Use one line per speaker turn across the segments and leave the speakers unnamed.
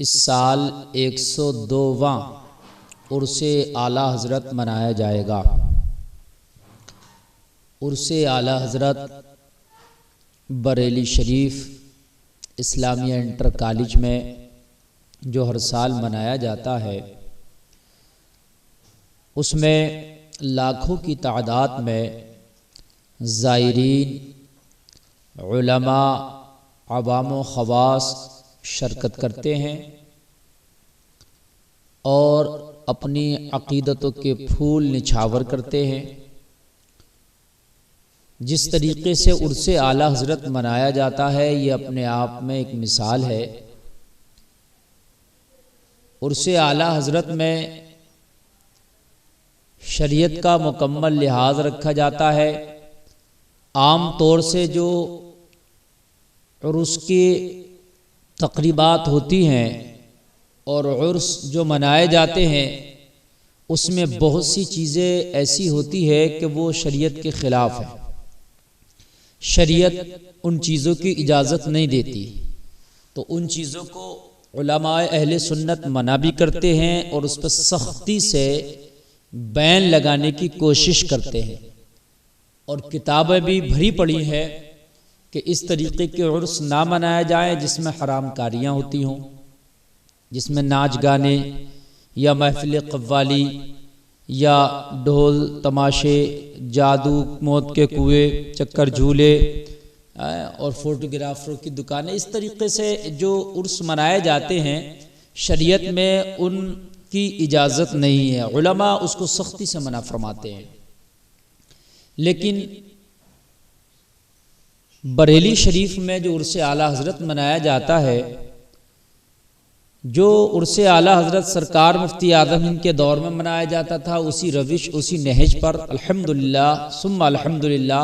اس سال 102واں عرس اعلیٰ حضرت منایا جائے گا۔ عرس اعلیٰ حضرت بریلی شریف اسلامیہ انٹر کالج میں جو ہر سال منایا جاتا ہے، اس میں لاکھوں کی تعداد میں زائرین، علماء، عوام و خواص شرکت کرتے ہیں اور اپنی عقیدتوں کے پھول نچھاور کرتے ہیں۔ جس طریقے سے عرس اعلیٰ حضرت منایا جاتا ہے، یہ اپنے آپ میں ایک مثال ہے۔ عرس اعلیٰ حضرت میں شریعت کا مکمل لحاظ رکھا جاتا ہے۔ عام طور سے جو عرس کی تقریبات ہوتی ہیں اور عرس جو منائے جاتے ہیں، اس میں بہت سی چیزیں ایسی ہوتی ہے کہ وہ شریعت کے خلاف ہے۔ شریعت ان چیزوں کی اجازت نہیں دیتی، تو ان چیزوں کو علماء اہل سنت منع بھی کرتے ہیں اور اس پر سختی سے بین لگانے کی کوشش کرتے ہیں، اور کتابیں بھی بھری پڑی ہیں کہ اس طریقے کے عرس نہ منایا جائے جس میں حرام کاریاں ہوتی ہوں، جس میں ناچ گانے یا محفل قوالی یا ڈھول تماشے، جادو، موت کے کنویں، چکر جھولے اور فوٹوگرافروں کی دکانیں، اس طریقے سے جو عرس منائے جاتے ہیں، شریعت میں ان کی اجازت نہیں ہے۔ علماء اس کو سختی سے منع فرماتے ہیں۔ لیکن بریلی شریف میں جو عرس اعلیٰ حضرت منایا جاتا ہے، جو عرس اعلیٰ حضرت سرکار مفتی اعظم ہند کے دور میں منایا جاتا تھا، اسی روش، اسی نہج پر الحمدللہ ثم الحمدللہ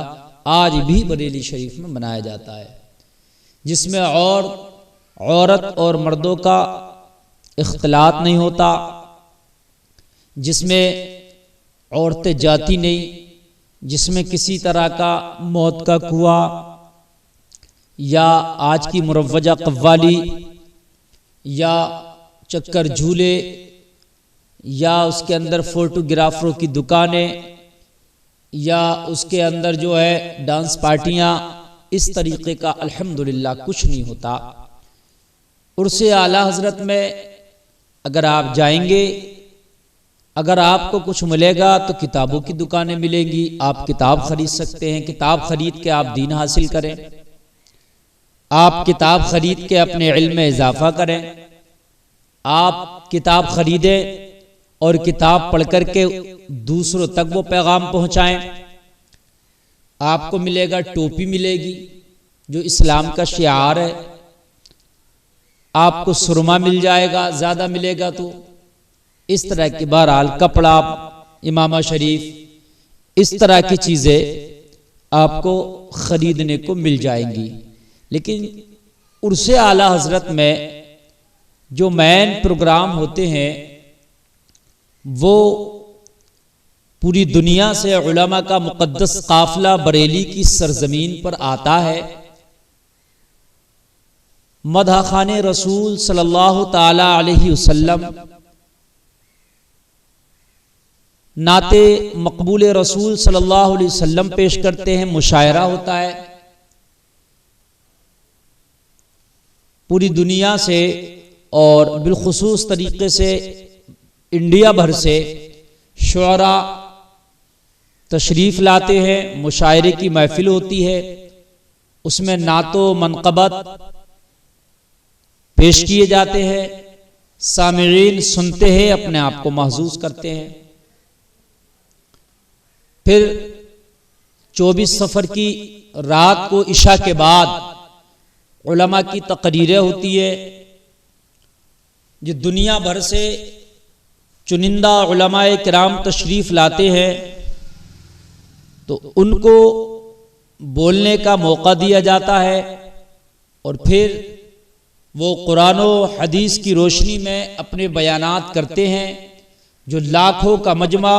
آج بھی بریلی شریف میں منایا جاتا ہے، جس میں عورت اور مردوں کا اختلاط نہیں ہوتا، جس میں عورتیں جاتی نہیں، جس میں کسی طرح کا موت کا کنواں یا آج کی مروجہ قوالی یا چکر جھولے یا اس کے اندر فوٹوگرافروں کی دکانیں یا اس کے اندر جو ہے ڈانس پارٹیاں، اس طریقے کا الحمدللہ کچھ نہیں ہوتا۔ عرس اعلیٰ حضرت میں اگر آپ جائیں گے، اگر آپ کو کچھ ملے گا تو کتابوں کی دکانیں ملیں گی، آپ کتاب خرید سکتے ہیں، کتاب خرید کے آپ دین حاصل کریں، آپ کتاب خرید کے اپنے علم میں اضافہ کریں، آپ کتاب خریدیں اور کتاب پڑھ کر کے دوسروں تک وہ پیغام پہنچائیں۔ آپ کو ملے گا، ٹوپی ملے گی جو اسلام کا شعار ہے، آپ کو سرما مل جائے گا، زیادہ ملے گا تو اس طرح کی بہرحال کپڑا، امامہ شریف، اس طرح کی چیزیں آپ کو خریدنے کو مل جائیں گی۔ لیکن عرس اعلیٰ حضرت میں جو مین پروگرام ہوتے ہیں، وہ پوری دنیا سے علماء کا مقدس قافلہ بریلی کی سرزمین پر آتا ہے۔ مدح خوان رسول صلی اللہ تعالی علیہ وسلم، نعت مقبول رسول صلی اللہ علیہ وسلم پیش کرتے ہیں، مشاعرہ ہوتا ہے۔ پوری دنیا سے اور بالخصوص طریقے سے انڈیا بھر سے شعراء تشریف لاتے ہیں، مشاعرے کی محفل ہوتی ہے، اس میں نعت و منقبت پیش کیے جاتے ہیں، سامعین سنتے ہیں، اپنے آپ کو محظوظ کرتے ہیں۔ پھر 24 صفر کی رات کو عشاء کے بعد علماء کی تقریریں ہوتی ہے، جو دنیا بھر سے چنندہ علماء کرام تشریف لاتے ہیں، تو ان کو بولنے کا موقع دیا جاتا ہے، اور پھر وہ قرآن و حدیث کی روشنی میں اپنے بیانات کرتے ہیں۔ جو لاکھوں کا مجمع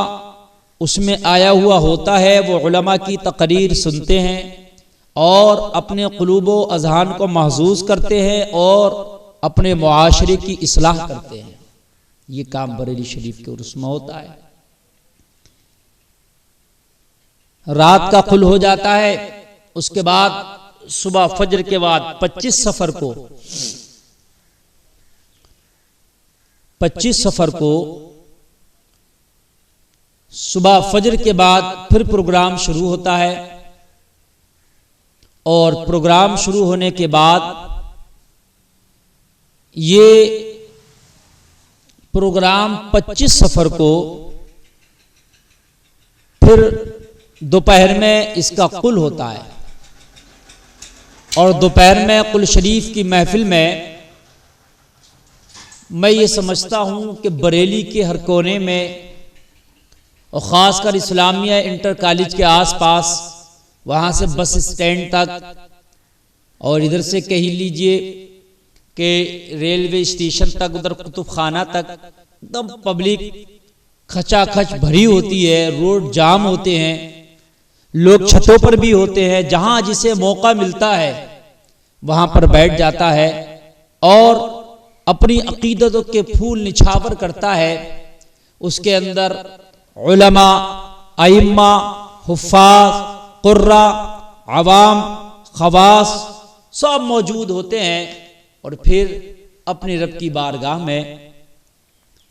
اس میں آیا ہوا ہوتا ہے، وہ علماء کی تقریر سنتے ہیں اور اپنے قلوب و اذہان کو محظوظ کرتے ہیں اور اپنے معاشرے کی اصلاح کرتے ہیں. یہ کام بریلی شریف کے عرس میں ہوتا ہے. رات کا خل ہو جاتا ہے. اس کے بعد صبح فجر کے بعد 25 سفر کو صبح فجر کے بعد پھر پروگرام شروع ہوتا ہے. اور پروگرام شروع ہونے کے بعد یہ پروگرام 25 سفر کو پھر دوپہر میں اس کا قل ہوتا ہے. اور دوپہر میں قل شریف کی محفل میں یہ سمجھتا ہوں کہ بریلی کے ہر کونے میں اور خاص کر اسلامیہ انٹر کالج کے آس پاس، وہاں سے بس اسٹینڈ تک، اور ادھر سے کہہ لیجئے کہ ریلوے اسٹیشن تک، ادھر کتب خانہ تک، ایک دم پبلک کھچا کھچ بھری ہوتی ہے. روڈ جام ہوتے ہیں، لوگ چھتوں پر بھی ہوتے ہیں. جہاں جسے موقع ملتا ہے وہاں پر بیٹھ جاتا ہے اور اپنی عقیدتوں کے پھول نچھاور کرتا ہے. اس کے اندر علماء، ائمہ، حفاظ، قراء، عوام، خواص سب موجود ہوتے ہیں. اور پھر اپنے رب کی بارگاہ میں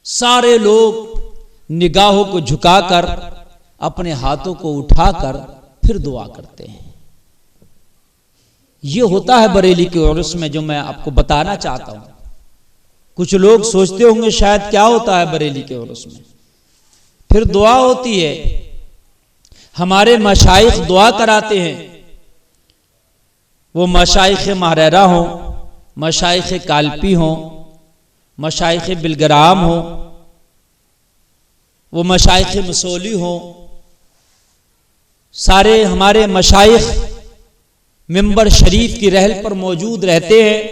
سارے لوگ نگاہوں کو جھکا کر، اپنے ہاتھوں کو اٹھا کر پھر دعا کرتے ہیں. یہ ہوتا ہے بریلی کے عرس میں، جو میں آپ کو بتانا چاہتا ہوں. کچھ لوگ سوچتے ہوں گے شاید کیا ہوتا ہے بریلی کے عرس میں. پھر دعا ہوتی ہے. ہمارے مشائخ دعا کراتے ہیں. وہ مشائخ ماہرہ ہوں، مشائخ کالپی ہوں، مشائخ بلگرام ہوں، وہ مشائخ مسولی ہوں. سارے ہمارے مشائخ منبر شریف کی رحل پر موجود رہتے ہیں.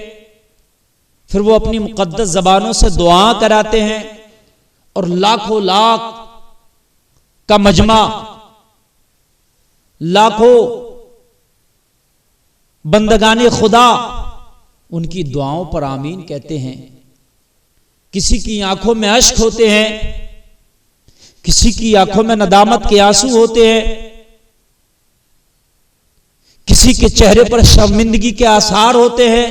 پھر وہ اپنی مقدس زبانوں سے دعا کراتے ہیں. اور لاکھوں لاکھ کا مجمع، لاکھوں بندگان خدا ان کی دعاؤں پر آمین کہتے ہیں. کسی کی آنکھوں میں اشک ہوتے ہیں، کسی کی آنکھوں میں ندامت کے آنسو ہوتے ہیں، کسی کے چہرے پر شرمندگی کے آثار ہوتے ہیں،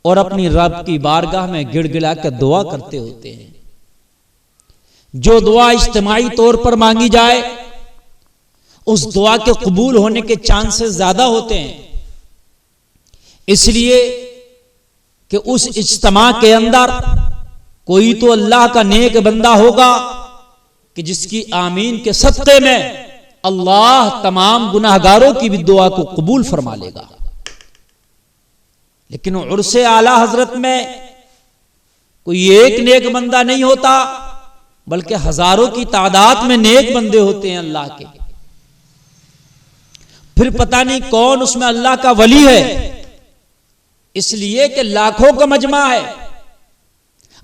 اور اپنی رب کی بارگاہ میں گڑ گڑا کر دعا کرتے ہوتے ہیں. جو دعا اجتماعی طور پر مانگی جائے اس دعا کے قبول ہونے کے چانسز زیادہ ہوتے ہیں. اس لیے کہ اس اجتماع کے اندر کوئی تو اللہ کا نیک بندہ ہوگا کہ جس کی آمین کے صدقے میں اللہ تمام گناہگاروں کی بھی دعا کو قبول فرما لے گا. لیکن عرس اعلیٰ حضرت میں کوئی ایک نیک بندہ نہیں ہوتا، بلکہ ہزاروں کی تعداد میں نیک بندے ہوتے ہیں اللہ کے. پھر پتہ نہیں کون اس میں اللہ کا ولی ہے، اس لیے کہ لاکھوں کا مجمع ہے.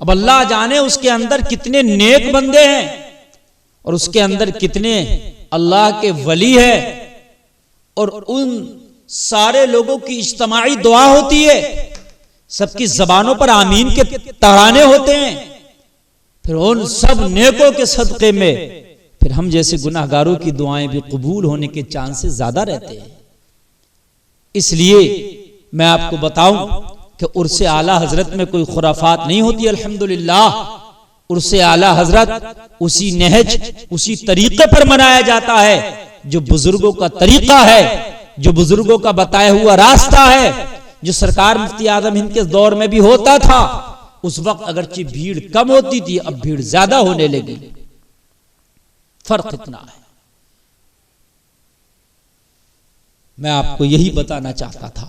اب اللہ جانے اس کے اندر کتنے نیک بندے ہیں اور اس کے اندر کتنے اللہ کے ولی ہیں. اور ان سارے لوگوں کی اجتماعی دعا ہوتی ہے، سب کی زبانوں پر آمین کے ترانے ہوتے ہیں. پھر ان سب نیکوں کے صدقے میں پھر ہم جیسے گناہگاروں کی دعائیں بھی قبول ہونے کے چانسز زیادہ رہتے ہیں. اس لیے میں آپ کو بتاؤں کہ عرس اعلیٰ حضرت میں کوئی خرافات نہیں ہوتی. الحمدللہ عرس اعلیٰ حضرت اسی نہج، اسی طریقے پر منایا جاتا ہے جو بزرگوں کا طریقہ ہے، جو بزرگوں کا بتایا ہوا راستہ ہے، جو سرکار مفتی اعظم ہند کے دور میں بھی ہوتا تھا. اس وقت اگرچہ بھیڑ کم ہوتی تھی، اب بھیڑ زیادہ ہونے لگی. فرق اتنا ہے. میں آپ کو یہی بتانا چاہتا تھا.